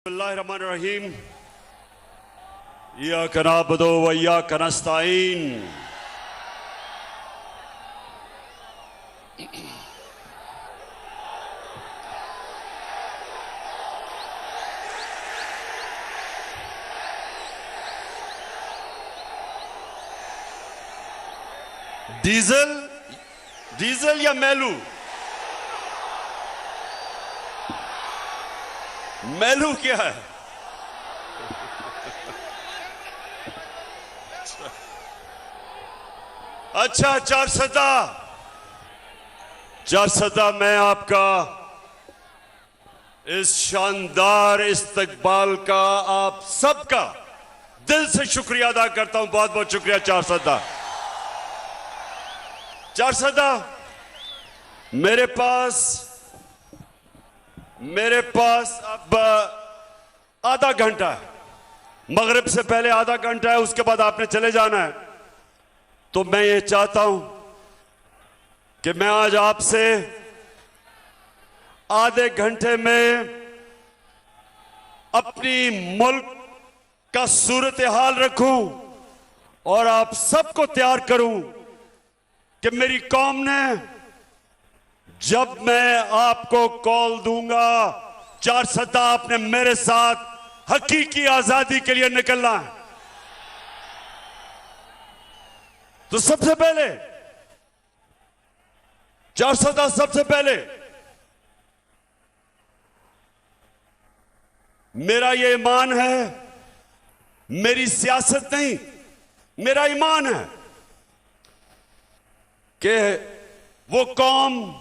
बिस्मिल्लाहिर्रहमानिर्रहीम। इय्याका नअबुदु व इय्याका नस्तईन। Diesel diesel या मेलू? मेलू क्या है? अच्छा, चारसदा मैं आपका इस शानदार इस्तकबाल का आप सबका दिल से शुक्रिया अदा करता हूं। बहुत बहुत शुक्रिया चारसदा। मेरे पास अब आधा घंटा है। मगरिब से पहले आधा घंटा है, उसके बाद आपने चले जाना है। तो मैं ये चाहता हूं कि मैं आज आपसे आधे घंटे में अपनी मुल्क का सूरत हाल रखूं और आप सबको तैयार करूं कि मेरी कौम ने जब मैं आपको कॉल दूंगा, चारसदा आपने मेरे साथ हकीकी आजादी के लिए निकलना है। तो सबसे पहले चारसदा, सबसे पहले मेरा ये ईमान है, मेरी सियासत नहीं, मेरा ईमान है कि वो कौम,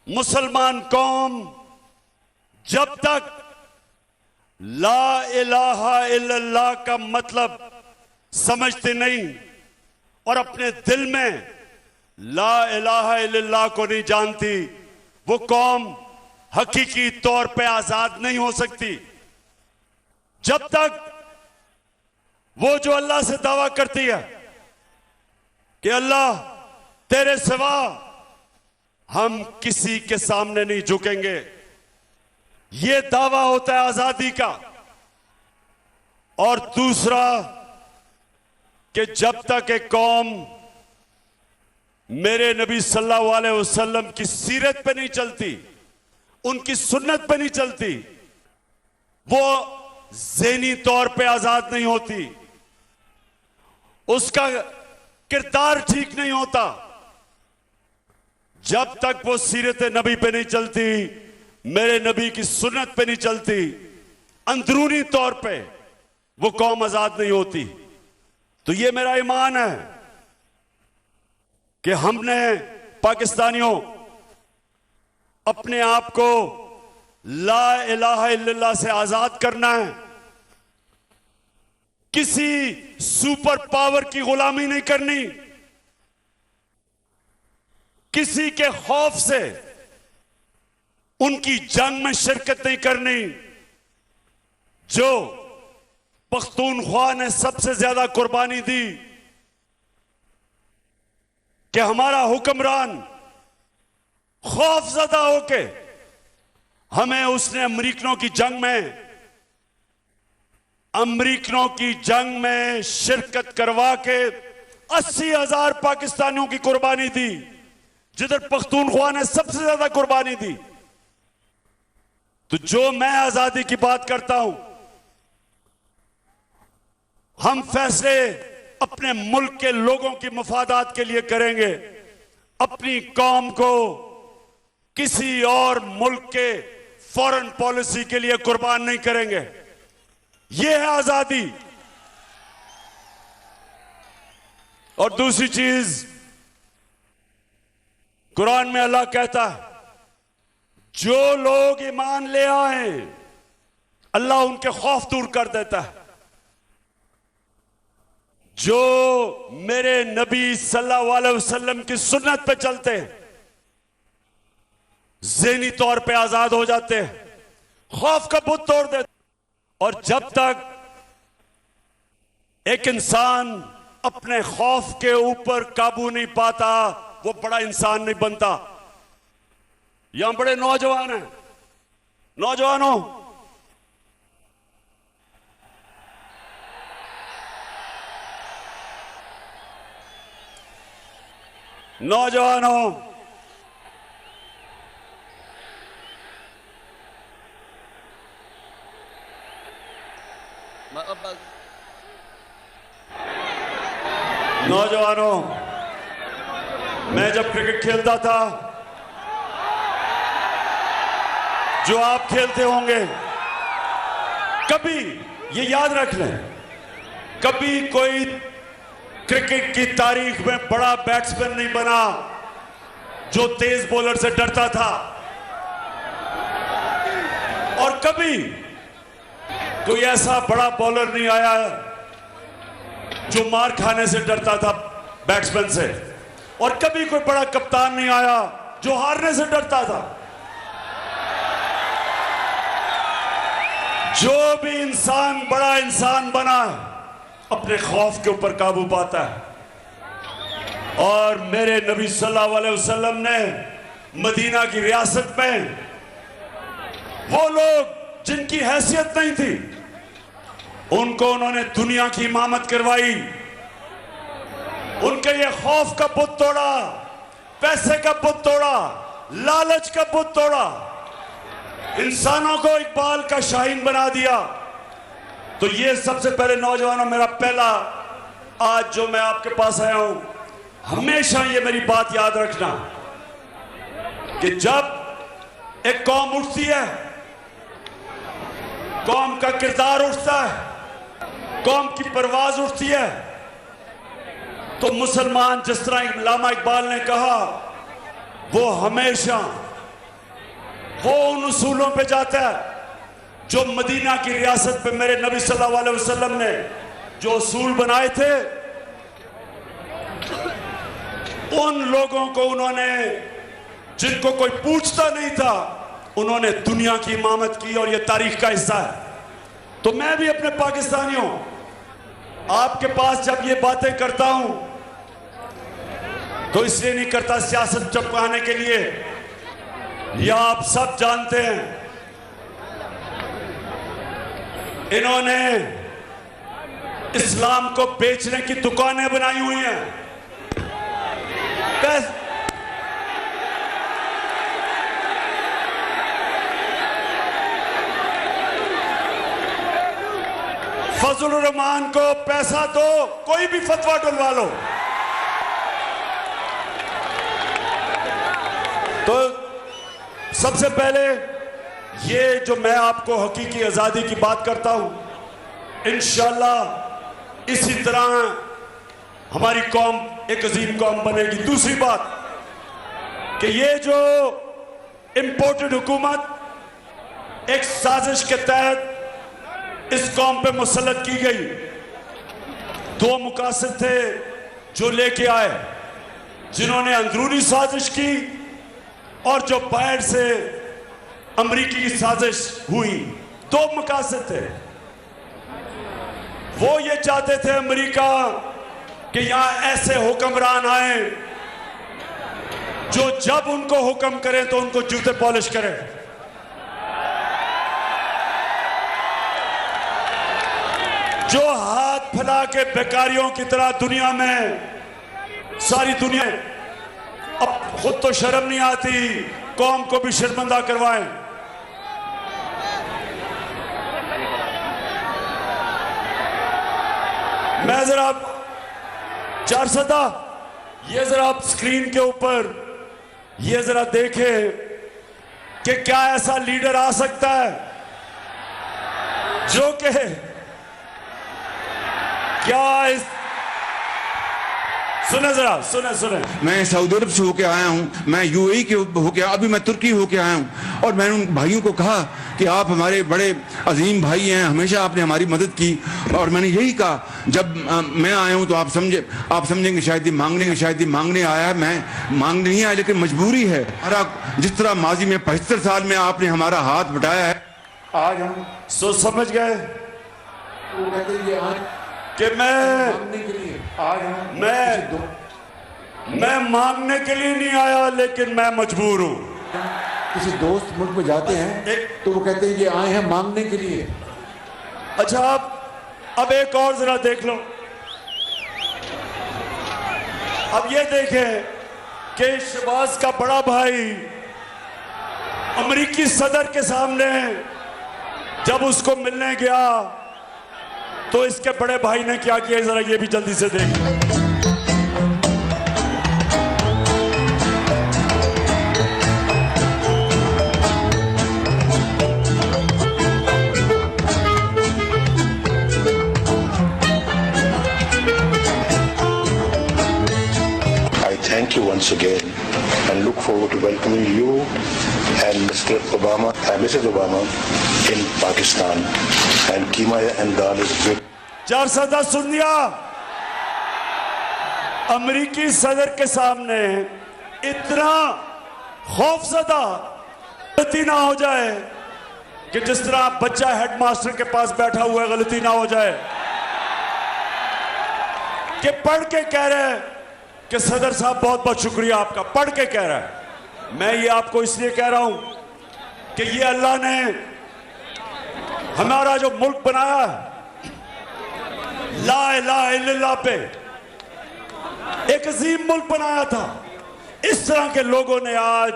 मुसलमान कौम, जब तक ला इलाहा इल्लल्लाह का मतलब समझती नहीं और अपने दिल में ला इलाहा इल्लल्लाह को नहीं जानती, वो कौम हकीकी तौर पे आजाद नहीं हो सकती। जब तक वो जो अल्लाह से दावा करती है कि अल्लाह तेरे सिवा हम किसी के सामने नहीं झुकेंगे, ये दावा होता है आजादी का। और दूसरा कि जब तक एक कौम मेरे नबी सल्लल्लाहु अलैहि वसल्लम की सीरत पे नहीं चलती, उनकी सुन्नत पे नहीं चलती, वो ज़हनी तौर पे आजाद नहीं होती, उसका किरदार ठीक नहीं होता। जब तक वो सीरत नबी पे नहीं चलती, मेरे नबी की सुन्नत पे नहीं चलती, अंदरूनी तौर पे वो कौम आजाद नहीं होती। तो ये मेरा ईमान है कि हमने पाकिस्तानियों अपने आप को ला इलाहा इल्लल्लाह से आजाद करना है। किसी सुपर पावर की गुलामी नहीं करनी, किसी के खौफ से उनकी जंग में शिरकत नहीं करनी। जो पख्तूनख्वा ने सबसे ज्यादा कुर्बानी दी कि हमारा हुक्मरान खौफजदा होके हमें उसने अमरीकनों की जंग में शिरकत करवा के 80,000 पाकिस्तानियों की कुर्बानी दी, जिधर पख्तूनख्वा ने सबसे ज्यादा कुर्बानी दी। तो जो मैं आजादी की बात करता हूं, हम फैसले अपने मुल्क के लोगों की मफादात के लिए करेंगे, अपनी कौम को किसी और मुल्क के फॉरेन पॉलिसी के लिए कुर्बान नहीं करेंगे। यह है आजादी। और दूसरी चीज, कुरान में अल्लाह कहता है जो लोग ईमान ले आए अल्लाह उनके खौफ दूर कर देता है। जो मेरे नबी सल्लल्लाहु अलैहि वसल्लम की सुन्नत पे चलते हैं, ज़हनी तौर पे आजाद हो जाते हैं, खौफ का बुत तोड़ देते। और जब तक एक इंसान अपने खौफ के ऊपर काबू नहीं पाता, वो बड़ा इंसान नहीं बनता। यहां बड़े नौजवान हैं, नौजवानों नौजवानों, मैं जब क्रिकेट खेलता था, जो आप खेलते होंगे, कभी ये याद रख लें, कभी कोई क्रिकेट की तारीख में बड़ा बैट्समैन नहीं बना जो तेज बॉलर से डरता था, और कभी कोई ऐसा बड़ा बॉलर नहीं आया जो मार खाने से डरता था बैट्समैन से, और कभी कोई बड़ा कप्तान नहीं आया जो हारने से डरता था। जो भी इंसान बड़ा इंसान बना अपने खौफ के ऊपर काबू पाता है, और मेरे नबी सल्लल्लाहु अलैहि वसल्लम ने मदीना की रियासत में वो लोग जिनकी हैसियत नहीं थी, उनको उन्होंने दुनिया की इमामत करवाई, उनके ये खौफ का बुत तोड़ा, पैसे का बुत तोड़ा, लालच का बुत तोड़ा, इंसानों को इकबाल का शाहीन बना दिया। तो ये सबसे पहले नौजवानों, मेरा पहला आज जो मैं आपके पास आया हूं, हमेशा ये मेरी बात याद रखना कि जब एक कौम उठती है, कौम का किरदार उठता है, कौम की परवाज उठती है, तो मुसलमान, जिस तरह अल्लामा इकबाल ने कहा, वो हमेशा वो उन उसूलों पे जाता है जो मदीना की रियासत पे मेरे नबी सल्लल्लाहु अलैहि वसल्लम ने जो उसूल बनाए थे। उन लोगों को उन्होंने, जिनको कोई पूछता नहीं था, उन्होंने दुनिया की इमामत की, और ये तारीख का हिस्सा है। तो मैं भी अपने पाकिस्तानियों, आपके पास जब ये बातें करता हूं तो इसलिए नहीं करता सियासत चपकाने के लिए, या आप सब जानते हैं इन्होंने इस्लाम को बेचने की दुकानें बनाई हुई हैं। फजलुर रहमान को पैसा दो, कोई भी फतवा डलवा लो। तो सबसे पहले ये जो मैं आपको हकीकी आजादी की बात करता हूं, इंशाअल्लाह इसी तरह हमारी कौम एक अजीम कौम बनेगी। दूसरी बात कि ये जो इंपोर्टेड हुकूमत एक साजिश के तहत इस कौम पे मुसल्लत की गई, दो मुकासिद थे जो लेके आए, जिन्होंने अंदरूनी साजिश की और जो बाहर से अमरीकी की साजिश हुई। दो मकासद थे। वो ये चाहते थे अमरीका कि यहां ऐसे हुक्मरान आए जो जब उनको हुक्म करें तो उनको जूते पॉलिश करें। जो हाथ फैला के बेकारियों की तरह दुनिया में, सारी दुनिया, अब खुद तो शर्म नहीं आती, कौम को भी शर्मिंदा करवाएं। मैं जरा चारसदा, ये जरा आप स्क्रीन के ऊपर ये जरा देखें कि क्या ऐसा लीडर आ सकता है जो कि क्या इस, सुने जरा, सुने। मैं सऊदी अरब से होके आया हूँ, मैं यूएई के होके, अभी मैं तुर्की होके आया हूँ, और मैंने उन भाइयों को कहा कि आप हमारे बड़े अजीम भाई हैं, हमेशा आपने हमारी मदद की। और मैंने यही कहा, जब मैं आया हूँ तो आप समझेंगे शायद ही मांगने आया है। मैं मांगने नहीं आया, लेकिन मजबूरी है। जिस तरह माजी में 75 साल में आपने हमारा हाथ बटाया है, आज हम समझ गए कि मैं मांगने के लिए नहीं आया, लेकिन मैं मजबूर हूं। किसी दोस्त मुल्क में जाते हैं तो वो कहते हैं कि आए हैं मांगने के लिए। अच्छा, अब एक और जरा देख लो। अब ये देखें कि शहबाज का बड़ा भाई अमेरिकी सदर के सामने जब उसको मिलने गया तो इसके बड़े भाई ने क्या किया, जरा ये भी जल्दी से देख। Thank you once again and look forward to welcoming you and Mr. Obama and Mrs. Obama in Pakistan. And Keema and Dal is good. 410 सुन लिया। अमेरिकी सदर के सामने इतना खौफजदा गलती ना हो जाए कि जिस तरह बच्चा हेडमास्टर के पास बैठा हुआ है गलती ना हो जाए कि पढ़ के कह रहे कि सदर साहब बहुत बहुत शुक्रिया आपका, पढ़ के कह रहा है। मैं ये आपको इसलिए कह रहा हूं कि ये अल्लाह ने हमारा जो मुल्क बनाया ला इलाहा इल्लल्लाह पे एक अजीम मुल्क बनाया था। इस तरह के लोगों ने आज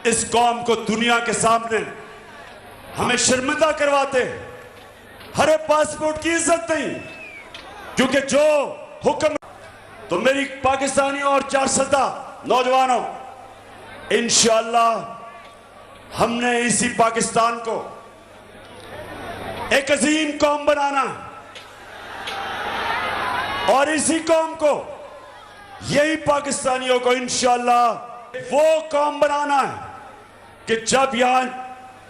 इस कौम को दुनिया के सामने हमें शर्मिंदा करवाते। हरे पासपोर्ट की इज्जत नहीं, क्योंकि जो हुक्म तो मेरी पाकिस्तानी और 410 नौजवानों, इंशाअल्लाह हमने इसी पाकिस्तान को एक अजीम कौम बनाना और इसी कौम को, यही पाकिस्तानियों को इंशाअल्लाह वो कौम बनाना है कि जब यहां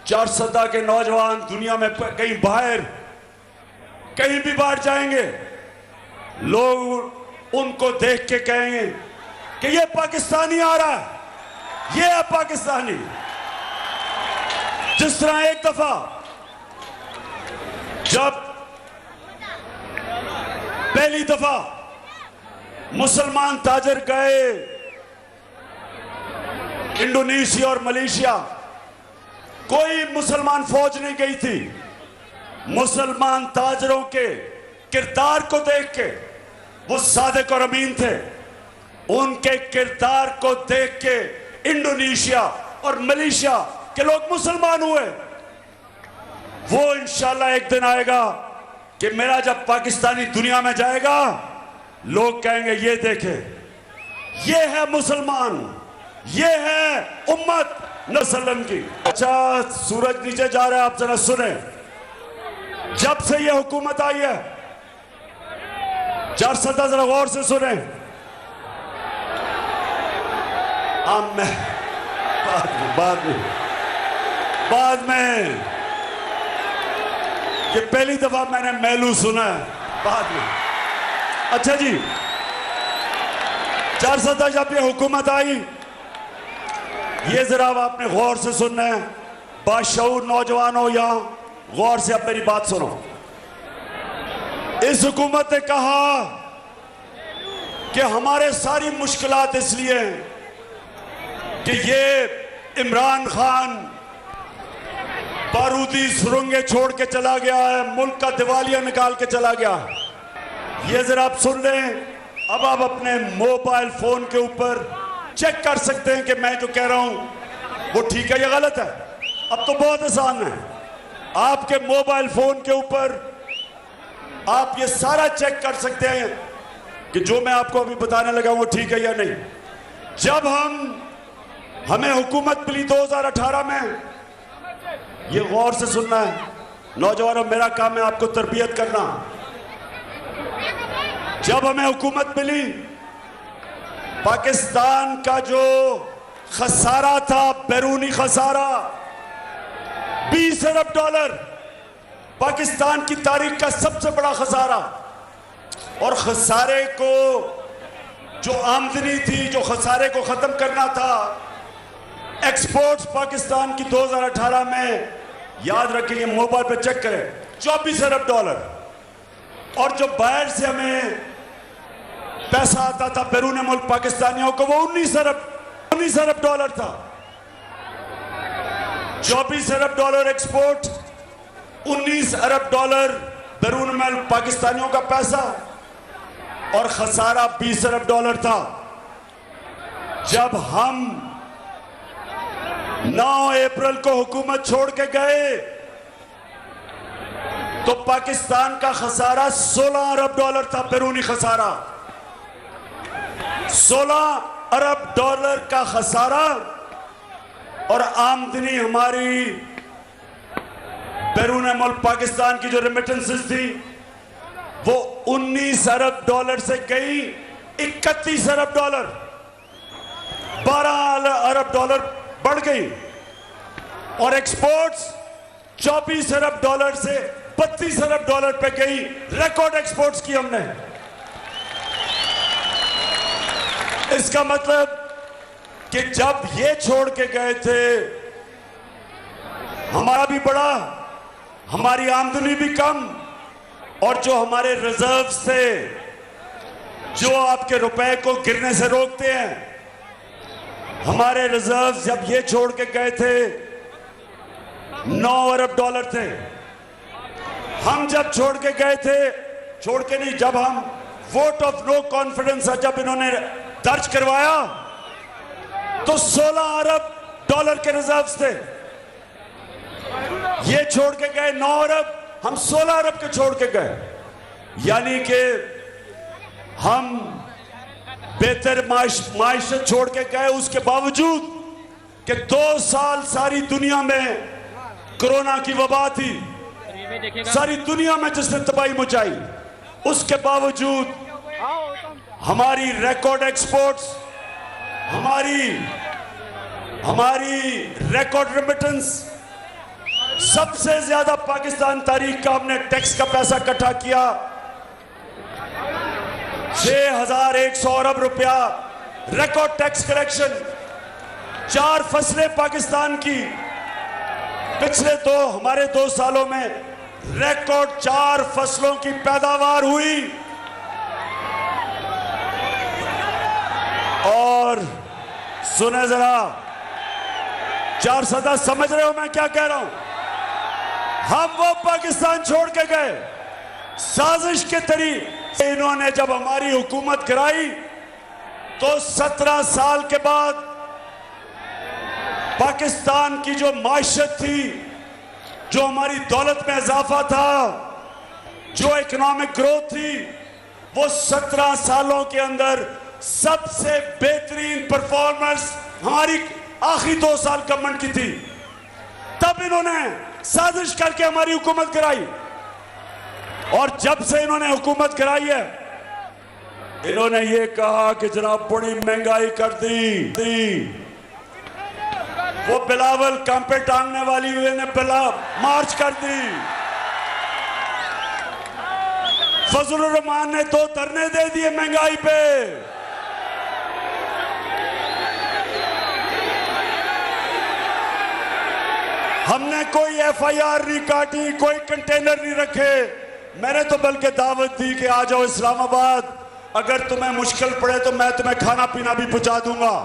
410 के नौजवान दुनिया में कहीं बाहर कहीं भी बाहर जाएंगे, लोग उनको देख के कहेंगे कि ये पाकिस्तानी आ रहा है, ये है पाकिस्तानी। जिस तरह एक दफा जब पहली दफा मुसलमान ताजर गए इंडोनेशिया और मलेशिया, कोई मुसलमान फौज नहीं गई थी। मुसलमान ताजरों के किरदार को देख के, वो सादिक और अमीन थे, उनके किरदार को देख के इंडोनेशिया और मलेशिया के लोग मुसलमान हुए। वो इंशाल्लाह एक दिन आएगा कि मेरा जब पाकिस्तानी दुनिया में जाएगा, लोग कहेंगे ये देखे, ये है मुसलमान, ये है उम्मत नसलम की। अच्छा, सूरज नीचे जा रहा है, आप जरा सुने। जब से ये हुकूमत आई है, 410 जरा गौर से सुने। बाद में ये पहली दफा मैंने मेलू सुना है, बाद में। अच्छा जी, 410 जब ये हुकूमत आई, ये जरा आपने गौर से सुनना है। बाशऊर नौजवानों, यहां गौर से अब मेरी बात सुनो। इस हुकूमत ने कहा कि हमारे सारी मुश्किलात इसलिए हैं कि ये इमरान खान बारूदी सुरंगें छोड़ के चला गया है, मुल्क का दिवालिया निकाल के चला गया। ये जरा आप सुन लें। अब आप अपने मोबाइल फोन के ऊपर चेक कर सकते हैं कि मैं जो कह रहा हूं वो ठीक है या गलत है। अब तो बहुत आसान है, आपके मोबाइल फोन के ऊपर आप ये सारा चेक कर सकते हैं कि जो मैं आपको अभी बताने लगा वो ठीक है या नहीं। जब हमें हुकूमत मिली 2018 में, ये गौर से सुनना है नौजवानों, मेरा काम है आपको तरबियत करना। जब हमें हुकूमत मिली, पाकिस्तान का जो खसारा था, बैरूनी खसारा $20 अरब, पाकिस्तान की तारीख का सबसे बड़ा खसारा। और खसारे को जो आमदनी थी, जो खसारे को खत्म करना था, एक्सपोर्ट्स पाकिस्तान की 2018 में, याद रखिए, मोबाइल पे चेक करें, $24 अरब। और जो बाहर से हमें पैसा आता था बैरून मुल्क पाकिस्तानियों को, वो $19 अरब था। $24 अरब एक्सपोर्ट, $19 अरब बैरून मुल्क पाकिस्तानियों का पैसा, और खसारा $20 अरब था। जब हम 9 अप्रैल को हुकूमत छोड़ के गए तो पाकिस्तान का खसारा 16 अरब डॉलर था, बैरूनी खसारा 16 अरब डॉलर का खसारा, और आमदनी हमारी बैरून मुल्क पाकिस्तान की जो रेमिटेंसेस थी वो 19 अरब डॉलर से गई 31 अरब डॉलर, 12 अरब डॉलर बढ़ गई, और एक्सपोर्ट्स 24 अरब डॉलर से 32 अरब डॉलर पे गई। रिकॉर्ड एक्सपोर्ट्स की हमने। इसका मतलब कि जब ये छोड़ के गए थे हमारा भी बढ़ा, हमारी आमदनी भी कम, और जो हमारे रिजर्व थे जो आपके रुपए को गिरने से रोकते हैं, हमारे रिजर्व जब ये छोड़ के गए थे 9 अरब डॉलर थे। हम जब छोड़ के गए थे, छोड़ के नहीं, जब हम वोट ऑफ नो कॉन्फिडेंस जब इन्होंने दर्ज करवाया तो 16 अरब डॉलर के रिजर्व्स थे। ये छोड़ के गए 9 अरब, हम 16 अरब के छोड़ के गए, यानी कि हम बेहतर माइशत छोड़ के गए। उसके बावजूद कि 2 साल सारी दुनिया में कोरोना की वबा थी, सारी दुनिया में जिसने तबाही मचाई, उसके बावजूद हमारी रिकॉर्ड एक्सपोर्ट्स, हमारी रिकॉर्ड रेमिटेंस, सबसे ज्यादा पाकिस्तान तारीख का हमने टैक्स का पैसा इकट्ठा किया, 6100 अरब रुपया रिकॉर्ड टैक्स कलेक्शन। 4 फसलें पाकिस्तान की पिछले हमारे 2 सालों में रिकॉर्ड 4 फसलों की पैदावार हुई। और सुने जरा, 4 सदा समझ रहे हो मैं क्या कह रहा हूं? हम वो पाकिस्तान छोड़ के गए साजिश के तरीके। इन्होंने जब हमारी हुकूमत कराई तो 17 साल के बाद पाकिस्तान की जो माइशत थी, जो हमारी दौलत में इजाफा था, जो इकोनॉमिक ग्रोथ थी, वो 17 सालों के अंदर सबसे बेहतरीन परफॉर्मेंस हमारी आखिरी 2 साल गवर्नमेंट की थी। तब इन्होंने साजिश करके हमारी हुकूमत कराई, और जब से इन्होंने हुकूमत कराई है इन्होंने ये कहा कि जनाब बड़ी महंगाई कर दी। वो बिलावल कांपे टांगने वाली हुए ने मार्च कर दी। फजलुर रहमान ने 2 धरने दे दिए महंगाई पे। हमने कोई FIR नहीं काटी, कोई कंटेनर नहीं रखे। मैंने तो बल्कि दावत दी कि आ जाओ इस्लामाबाद, अगर तुम्हें मुश्किल पड़े तो मैं तुम्हें खाना पीना भी पहुंचा दूंगा।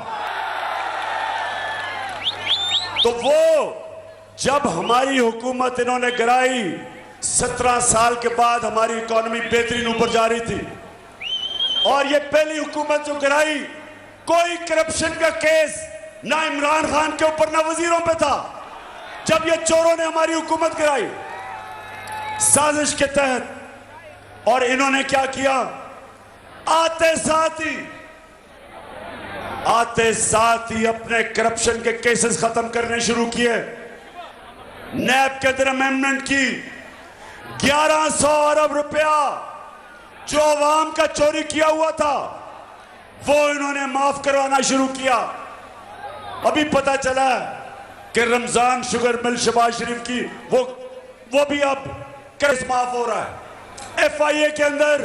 तो वो जब हमारी हुकूमत इन्होंने गिराई, 17 साल के बाद हमारी इकोनॉमी बेहतरीन ऊपर जा रही थी, और ये पहली हुकूमत जो गिराई, कोई करप्शन का केस ना इमरान खान के ऊपर ना वजीरों पे था। जब ये चोरों ने हमारी हुकूमत गिराई साजिश के तहत, और इन्होंने क्या किया, आते साथ ही अपने करप्शन के केसेस खत्म करने शुरू किए। नैब के अंदर अमेंडमेंट की, 1100 अरब रुपया जो अवाम का चोरी किया हुआ था वो इन्होंने माफ करवाना शुरू किया। अभी पता चला कि रमजान शुगर मिल शहबाज शरीफ की वो भी अब केस माफ हो रहा है। FIA के अंदर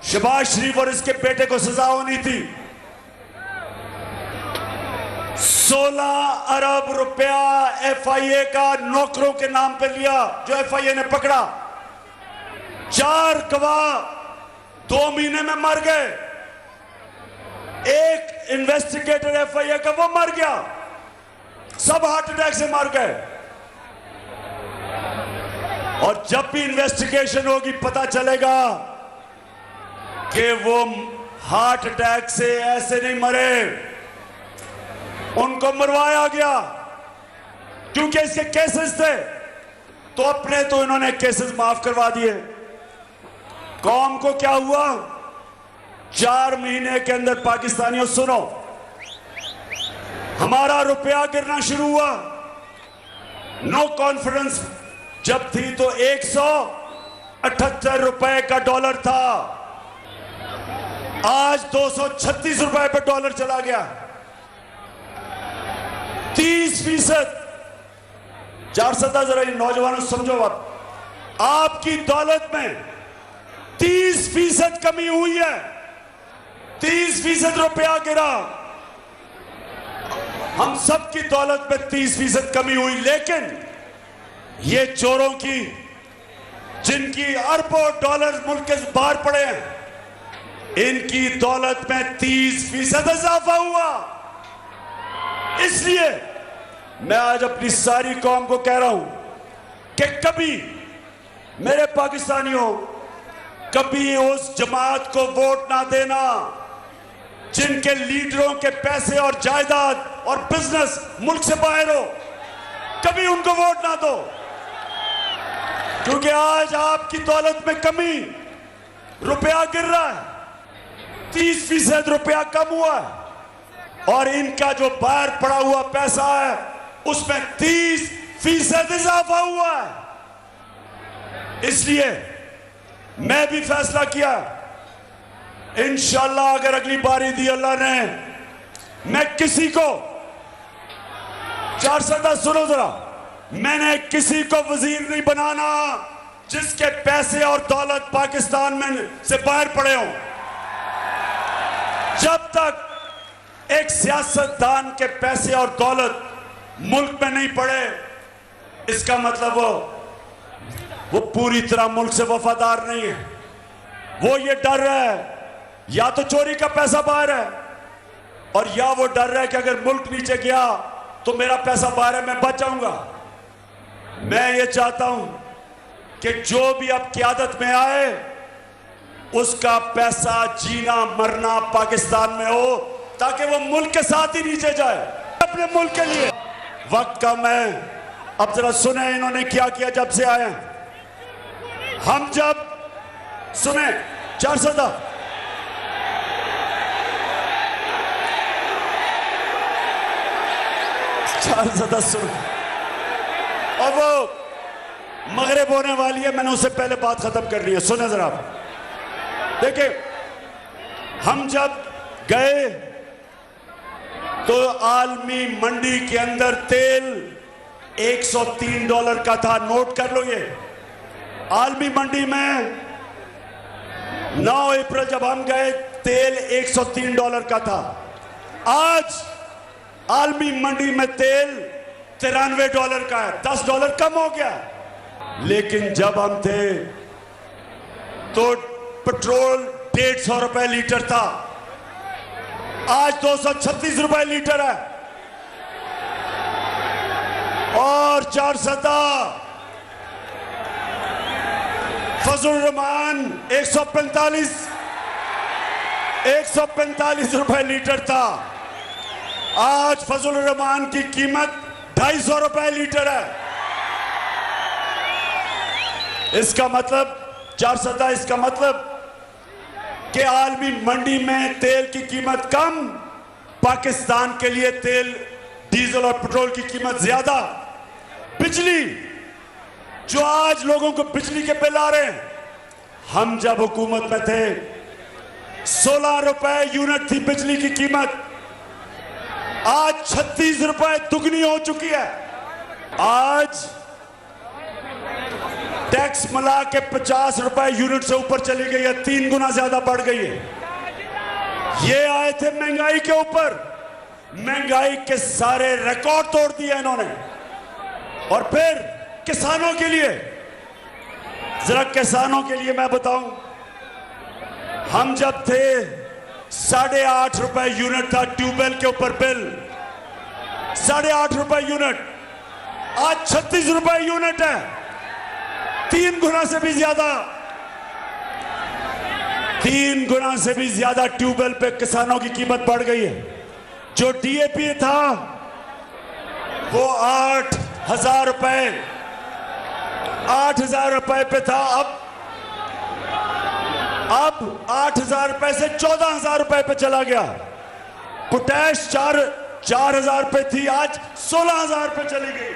शहबाज शरीफ और इसके बेटे को सजा होनी थी। 16 अरब रुपया FIA का नौकरों के नाम पे लिया, जो FIA ने पकड़ा। 4 गवाह 2 महीने में मर गए। एक इन्वेस्टिगेटर FIA का वो मर गया, सब हार्ट अटैक से मर गए। और जब भी इन्वेस्टिगेशन होगी पता चलेगा कि वो हार्ट अटैक से ऐसे नहीं मरे, उनको मरवाया गया क्योंकि इसके केसेस थे, तो अपने तो इन्होंने केसेस माफ करवा दिए। कौम को क्या हुआ? 4 महीने के अंदर पाकिस्तानियों सुनो, हमारा रुपया गिरना शुरू हुआ। नो कॉन्फिडेंस जब थी तो 178 रुपए का डॉलर था, आज 236 रुपए पे डॉलर चला गया। 30%। 400 जरा नौजवानों समझो, आपकी दौलत में 30% कमी हुई है। 30% रुपया गिरा। हम सबकी दौलत में 30% कमी हुई, लेकिन ये चोरों की, जिनकी अरबों डॉलर मुल्क के बाहर पड़े हैं, इनकी दौलत में 30% इजाफा हुआ। इसलिए मैं आज अपनी सारी कौम को कह रहा हूं कि कभी मेरे पाकिस्तानियों, कभी उस जमात को वोट ना देना जिनके लीडरों के पैसे और जायदाद और बिजनेस मुल्क से बाहर हो। कभी उनको वोट ना दो, क्योंकि आज आपकी दौलत में कमी, रुपया गिर रहा है, 30% रुपया कम हुआ है, और इनका जो बाहर पड़ा हुआ पैसा है उसमें 30% इजाफा हुआ है। इसलिए मैं भी फैसला किया, इंशाअल्लाह अगर अगली बारी दी अल्लाह ने, मैं किसी को, 410 सुनो जरा, मैंने किसी को वजीर नहीं बनाना जिसके पैसे और दौलत पाकिस्तान में से बाहर पड़े हों। जब तक एक सियासतदान के पैसे और दौलत मुल्क में नहीं पड़े, इसका मतलब वो पूरी तरह मुल्क से वफादार नहीं है। वो ये डर रहा है या तो चोरी का पैसा बाहर है, और या वो डर रहा है कि अगर मुल्क नीचे गया तो मेरा पैसा बाहर है, मैं बच जाऊंगा। मैं ये चाहता हूं कि जो भी अब क़यादत में आए उसका पैसा जीना मरना पाकिस्तान में हो, ताकि वो मुल्क के साथ ही नीचे जाए, अपने मुल्क के लिए। वक्त कम है, अब जरा सुने इन्होंने क्या किया जब से आए। हम जब सुने 400 सुनो, और वो मगरिब होने वाली है, मैंने उससे पहले बात खत्म कर ली है। सुने जरा, देखिए, हम जब गए तो आलमी मंडी के अंदर तेल $103 का था। नोट कर लो, ये आलमी मंडी में 9 अप्रैल जब हम गए तेल $103 का था। आज आलमी मंडी में तेल $93 का है, $10 कम हो गया। लेकिन जब हम थे तो पेट्रोल 150 रुपए लीटर था, आज 236 रुपए लीटर है। और 400 फजल रहमान 145 रुपए लीटर था, आज फजल रहमान की कीमत 250 रुपए लीटर है। इसका मतलब 400, इसका मतलब कि आलमी मंडी में तेल की कीमत कम, पाकिस्तान के लिए तेल, डीजल और पेट्रोल की कीमत ज्यादा। बिजली, जो आज लोगों को बिजली के बिल आ रहे हैं, हम जब हुकूमत में थे 16 रुपए यूनिट थी बिजली की कीमत, आज 36 रुपए दुगनी हो चुकी है। आज टैक्स मिला के 50 रुपए यूनिट से ऊपर चली गई है, 3 गुना ज्यादा बढ़ गई है। ये आए थे महंगाई के ऊपर, महंगाई के सारे रिकॉर्ड तोड़ दिए इन्होंने। और फिर किसानों के लिए, जरा किसानों के लिए मैं बताऊं, हम जब थे 8.5 रुपए यूनिट था ट्यूबवेल के ऊपर बिल, 8.5 रुपए यूनिट, आज 36 रुपए यूनिट है, 3 गुना से भी ज्यादा, 3 गुना से भी ज्यादा ट्यूबवेल पे किसानों की कीमत बढ़ गई है। जो डीएपी था वो 8,000 रुपए 8,000 रुपए पे था, अब 8,000 रुपए से 14,000 रुपए पे चला गया। पोटैश 4,000 रुपए थी, आज 16,000 रुपए चली गई।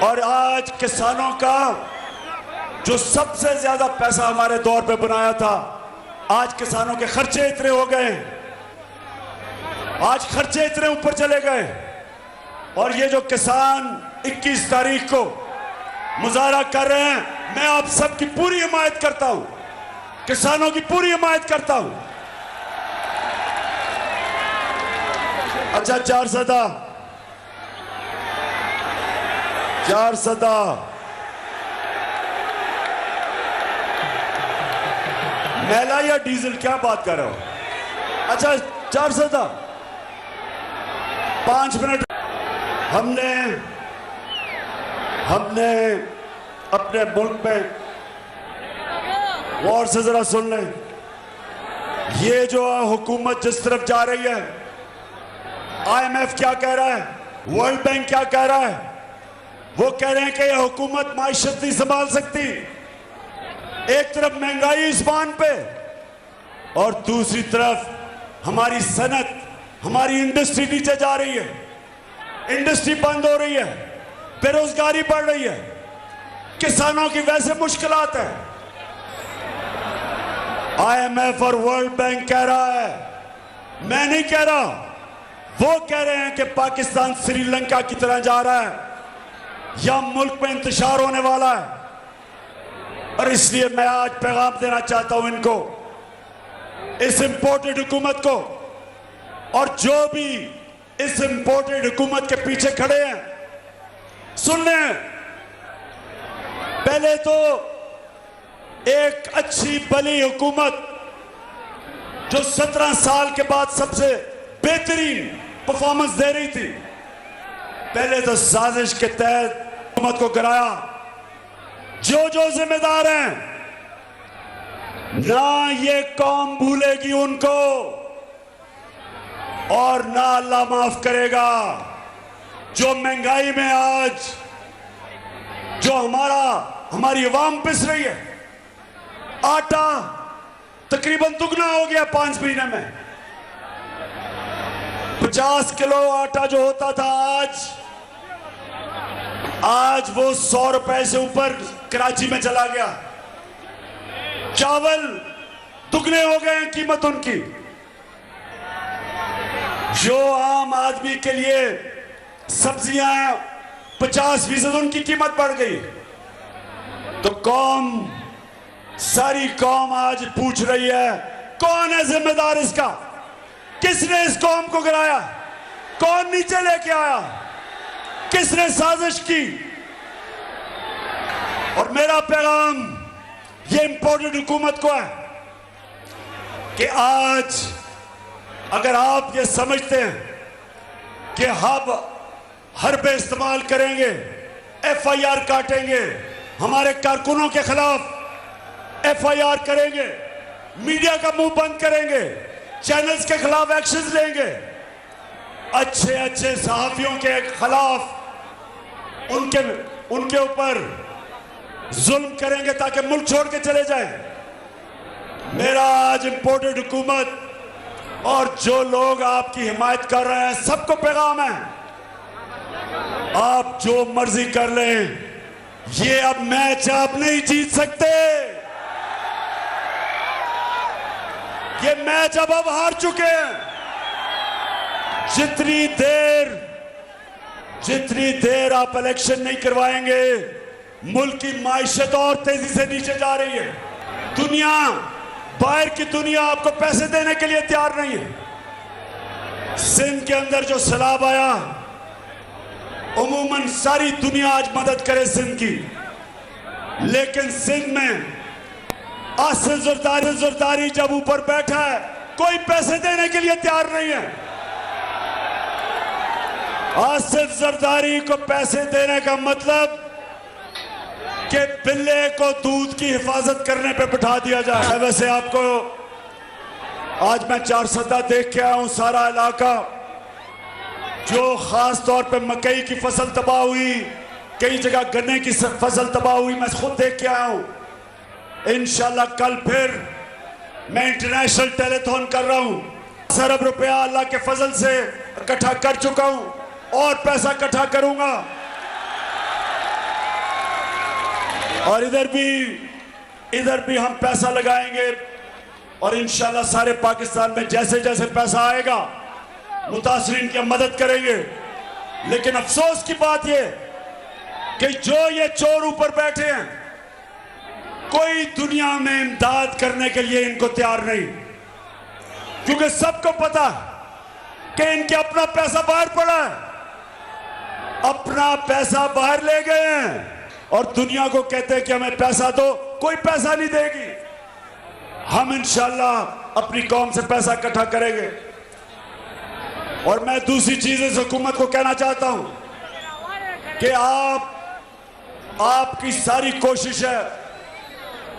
और आज किसानों का जो सबसे ज्यादा पैसा हमारे दौर पे बनाया था, आज किसानों के खर्चे इतने हो गए, आज खर्चे इतने ऊपर चले गए। और ये जो किसान 21 तारीख को मुजाहरा कर रहे हैं, मैं आप सबकी पूरी हिमायत करता हूं, किसानों की पूरी हिमायत करता हूं। अच्छा, 4 सदा मैला या डीजल, क्या बात कर रहे हो? अच्छा, 4 सदा 5 मिनट। हमने अपने मुल्क में गौर से जरा सुन लें, ये जो हुकूमत जिस तरफ जा रही है, IMF क्या कह रहा है, वर्ल्ड बैंक क्या कह रहा है, वो कह रहे हैं कि यह हुकूमत माइशत नहीं संभाल सकती। एक तरफ महंगाई इस्पान पे और दूसरी तरफ हमारी सनत, हमारी इंडस्ट्री नीचे जा रही है, इंडस्ट्री बंद हो रही है, बेरोजगारी बढ़ रही है, किसानों की वैसे मुश्किलात है। IMF और वर्ल्ड बैंक कह रहा है, मैं नहीं कह रहा, वो कह रहे हैं कि पाकिस्तान श्रीलंका की तरह जा रहा है या मुल्क में इंतशार होने वाला है। और इसलिए मैं आज पैगाम देना चाहता हूं इनको, इस इंपोर्टेड हुकूमत को, और जो भी इस इंपोर्टेड हुकूमत के पीछे खड़े हैं, सुन लें, पहले तो एक अच्छी भली हुकूमत जो 17 साल के बाद सबसे बेहतरीन परफॉर्मेंस दे रही थी, पहले तो साजिश के तहत हुकूमत को गिराया। जो जिम्मेदार हैं, ना ये कौम भूलेगी उनको और ना अल्लाह माफ करेगा। जो महंगाई में आज जो हमारी अवाम पिस रही है, आटा तकरीबन दुगना हो गया 5 महीने में। 50 किलो आटा जो होता था आज वो 100 रुपए से ऊपर कराची में चला गया। चावल दुगने हो गए हैं कीमत उनकी। जो आम आदमी के लिए सब्जियां 50% उनकी कीमत बढ़ गई। तो सारी कौम आज पूछ रही है, कौन है जिम्मेदार इसका? किसने इस कौम को गिराया? कौन नीचे लेके आया? किसने साजिश की? और मेरा पैगाम ये इंपोर्टेड हुकूमत को है कि आज अगर आप ये समझते हैं कि हरबे इस्तेमाल करेंगे, FIR काटेंगे, हमारे कारकुनों के खिलाफ FIR करेंगे, मीडिया का मुंह बंद करेंगे, चैनल्स के खिलाफ एक्शन लेंगे, अच्छे सहाफियों के खिलाफ उनके ऊपर जुल्म करेंगे ताकि मुल्क छोड़ के चले जाएं। मेरा आज इंपोर्टेड हुकूमत और जो लोग आपकी हिमायत कर रहे हैं, सबको पैगाम है, आप जो मर्जी कर लें, ये अब मैच आप नहीं जीत सकते। ये मैच अब हार चुके हैं। जितनी देर आप इलेक्शन नहीं करवाएंगे, मुल्क की माइशत और तेजी से नीचे जा रही है। बाहर की दुनिया आपको पैसे देने के लिए तैयार नहीं है। सिंध के अंदर जो सैलाब आया, उमूमन सारी दुनिया आज मदद करे सिंध की, लेकिन सिंध में आसिफ जरदारी जब ऊपर बैठा है, कोई पैसे देने के लिए तैयार नहीं है। आसिफ जरदारी को पैसे देने का मतलब कि बिल्ले को दूध की हिफाजत करने पे बिठा दिया जाए। वैसे आज मैं चारसदा देख के आया हूं, सारा इलाका जो खास तौर पे मकई की फसल तबाह हुई, कई जगह गन्ने की फसल तबाह हुई, मैं खुद देख के आया हूं। इंशाल्लाह कल फिर मैं इंटरनेशनल टेलीथॉन कर रहा हूं। 10 अरब रुपया अल्लाह के फजल से इकट्ठा कर चुका हूं और पैसा इकट्ठा करूंगा। और इधर भी हम पैसा लगाएंगे और इंशाल्लाह सारे पाकिस्तान में जैसे जैसे पैसा आएगा मुतासरीन की मदद करेंगे। लेकिन अफसोस की बात यह कि जो ये चोर ऊपर बैठे हैं, कोई दुनिया में इमदाद करने के लिए इनको तैयार नहीं, क्योंकि सबको पता कि इनके अपना पैसा बाहर पड़ा है, अपना पैसा बाहर ले गए हैं और दुनिया को कहते हैं कि हमें पैसा दो। कोई पैसा नहीं देगी। हम इंशाल्लाह अपनी कौम से पैसा इकट्ठा करेंगे। और मैं दूसरी चीज इस हुकूमत को कहना चाहता हूं कि आपकी सारी कोशिश है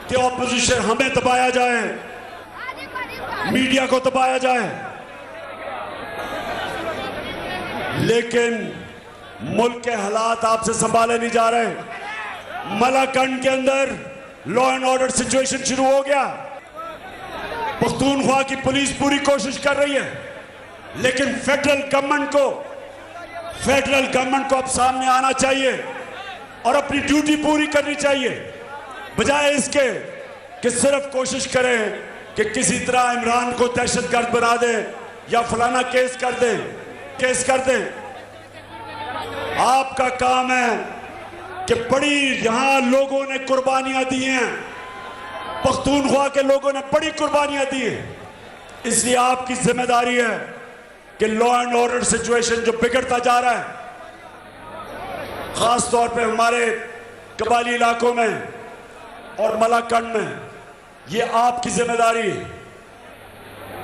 कि ऑपोजिशन हमें दबाया जाए, मीडिया को दबाया जाए, लेकिन मुल्क के हालात आपसे संभाले नहीं जा रहे। मलाकंड के अंदर लॉ एंड ऑर्डर सिचुएशन शुरू हो गया। पख्तूनख्वा की पुलिस पूरी कोशिश कर रही है, लेकिन फेडरल गवर्नमेंट को अब सामने आना चाहिए और अपनी ड्यूटी पूरी करनी चाहिए, बजाय इसके कि सिर्फ कोशिश करें कि किसी तरह इमरान को दहशतगर्द बना दे या फलाना केस कर दे। आपका काम है कि बड़ी यहां लोगों ने कुर्बानियां दी हैं, पख्तूनख्वा के लोगों ने बड़ी कुर्बानियां दी हैं, इसलिए आपकी जिम्मेदारी है कि लॉ एंड ऑर्डर सिचुएशन जो बिगड़ता जा रहा है, खास तौर पे हमारे कबायली इलाकों में और मलाकंड में, ये आपकी जिम्मेदारी है।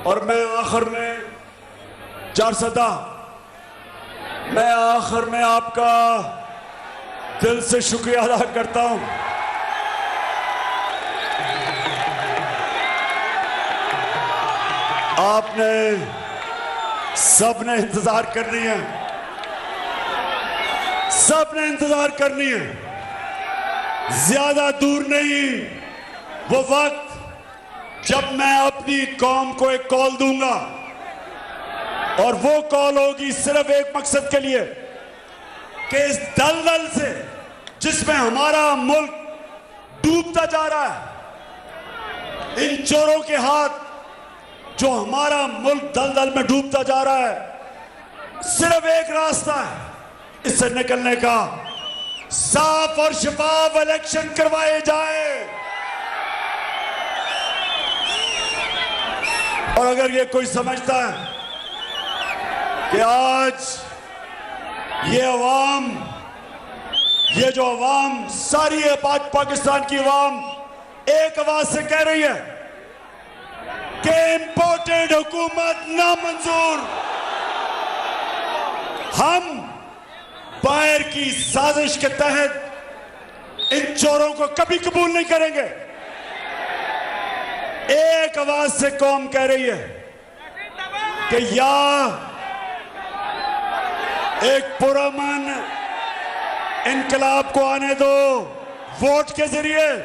और मैं आखिर में चारसदा, मैं आखिर में आपका दिल से शुक्रिया अदा करता हूं। आपने सबने इंतजार करनी है, सबने इंतजार करनी है। ज्यादा दूर नहीं वो वक्त जब मैं अपनी कौम को एक कॉल दूंगा, और वो कॉल होगी सिर्फ एक मकसद के लिए कि इस दलदल से जिसमें हमारा मुल्क डूबता जा रहा है, इन चोरों के हाथ जो हमारा मुल्क दलदल में डूबता जा रहा है, सिर्फ एक रास्ता है इससे निकलने का, साफ और शफाफ इलेक्शन करवाए जाए। और अगर ये कोई समझता है कि आज ये जो अवाम सारी पाकिस्तान की अवाम एक आवाज से कह रही है कि इंपोर्टेड हुकूमत नामंजूर, हम बाहर की साजिश के तहत इन चोरों को कभी कबूल नहीं करेंगे। एक आवाज से कौम कह रही है कि या एक पुरअमन इनकलाब को आने दो वोट के जरिए,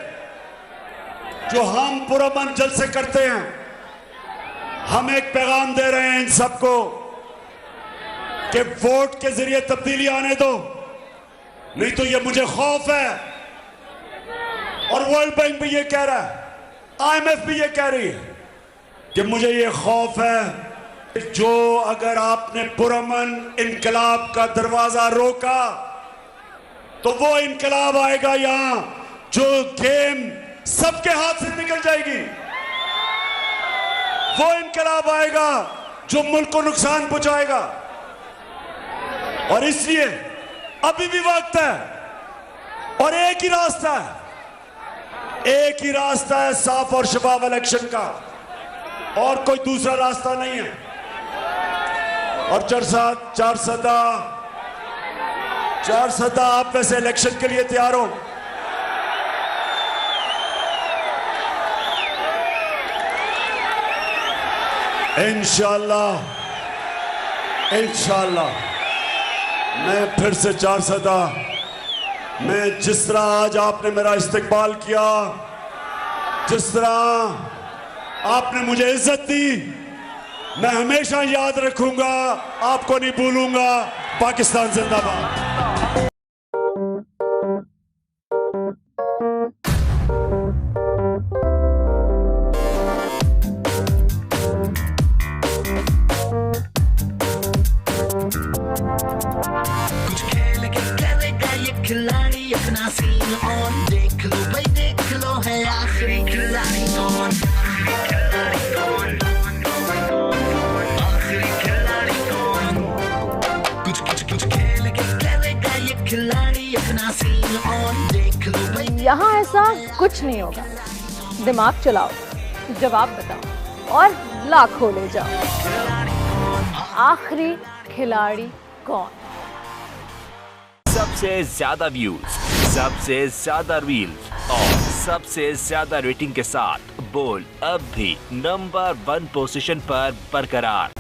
जो हम पुरअमन जलसे करते हैं। हम एक पैगाम दे रहे हैं इन सबको कि वोट के जरिए तब्दीली आने दो, नहीं तो ये मुझे खौफ है, और वर्ल्ड बैंक भी ये कह रहा है, IMF भी ये कह रही है कि मुझे ये खौफ है जो अगर आपने पुरअमन इनकलाब का दरवाजा रोका तो वो इनकलाब आएगा यहां जो गेम सबके हाथ से निकल जाएगी, वो इनकलाब आएगा जो मुल्क को नुकसान पहुंचाएगा। और इसलिए अभी भी वक्त है और एक ही रास्ता है साफ और शफाफ इलेक्शन का, और कोई दूसरा रास्ता नहीं है। और चारसदा आप वैसे इलेक्शन के लिए तैयार हो? इंशाअल्लाह मैं फिर से 4 सदा, मैं जिस तरह आज आपने मेरा इस्तकबाल किया, जिस तरह आपने मुझे इज्जत दी, मैं हमेशा याद रखूंगा, आपको नहीं भूलूंगा। पाकिस्तान जिंदाबाद। कुछ खेल के करेगा ये खिलाड़ी अपना सीन ऑन, देख लो भाई देख लो है आखिरी खिलाड़ी कौन, आखिरी खिलाड़ी कौन। कुछ खेल के करेगा ये खिलाड़ी अपना सीन ऑन, देख लो भाई। यहाँ ऐसा कुछ नहीं होगा, दिमाग चलाओ, जवाब बताओ और लाखों ले जाओ। आखिरी खिलाड़ी कौन? सबसे ज्यादा व्यूज, सबसे ज्यादा रील्स और सबसे ज्यादा रेटिंग के साथ बोल अब भी नंबर 1 पोजीशन पर बरकरार।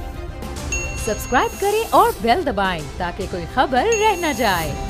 सब्सक्राइब करें और बेल दबाएं ताकि कोई खबर रह न जाए।